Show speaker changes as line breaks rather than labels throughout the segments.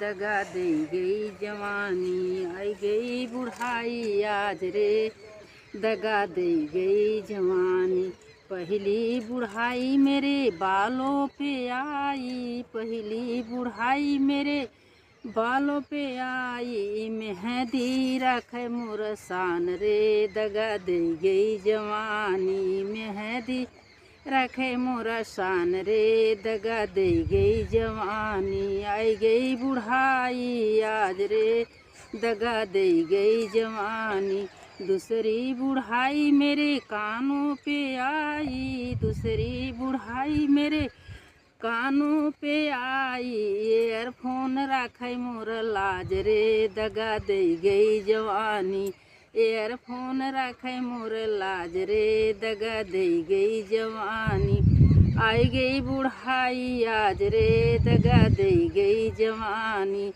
दगा दे गई जवानी, आई गई बुढ़ाई आज रे दगा दे गई जवानी। पहली बुढ़ाई मेरे बालों पे आई, पहली बुढ़ाई मेरे बालों पे आई, मेहंदी रखे मोर शान रे दगा दे गई जवानी, मेहंदी रखे मोरा शान रे दगा दे गई जवानी। आई गई बुढ़ाई आज रे दगा दे गई जवानी। दूसरी बुढ़ाई मेरे कानों पे आई, दूसरी बुढ़ाई मेरे कानों पे आई, ईयरफोन रखे मोर लाज रे दगा दे गई जवानी, ईयरफोन रखे मोर लाज रे दगा दे गई जवानी। आई गई बुढ़ाई आज रे दगा दे गई जवानी।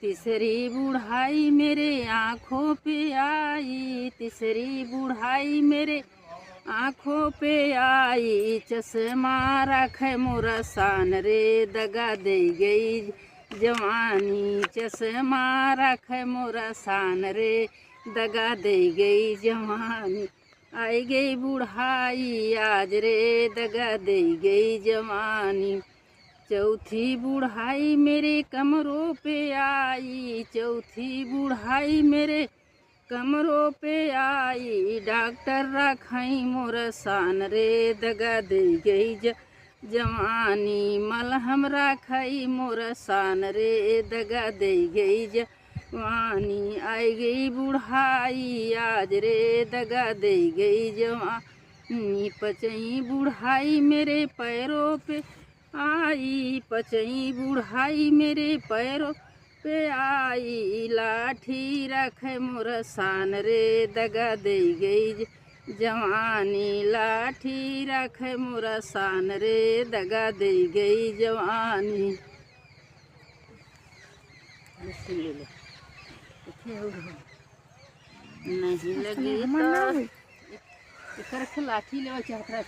तीसरी बुढ़ाई मेरे आँखों पे आई, तीसरी बुढ़ाई मेरे आँखों पे आई, चश्मा रखे मोरा शान रे दगा दे गई जवानी, चश्मा रखे मोरा शान रे दगा दे गई जवानी। आई गई बुढ़ाई आज रे दगा दे गई जवानी। चौथी बुढ़ाई मेरे कमरों पे आई, चौथी बुढ़ाई मेरे कमरों पे आई, डॉक्टर रखाई मोर शान रे दगा दे गई जवानी, मलहम रखाई मोर शान रे दगा दे गई जवानी। आई गई बुढ़ाई आज रे दगा दे गई जवानी। पचई बुढ़ाई मेरे पैरों पे आई, पचई बुढ़ाई मेरे पैरों पे आई, लाठी रखे मोर शान रे दगा दे गई जवानी, लाठी रखे मोर शान रे दगा दे गई जवानी। नहीं लगी तो लाठी लेवा चाहता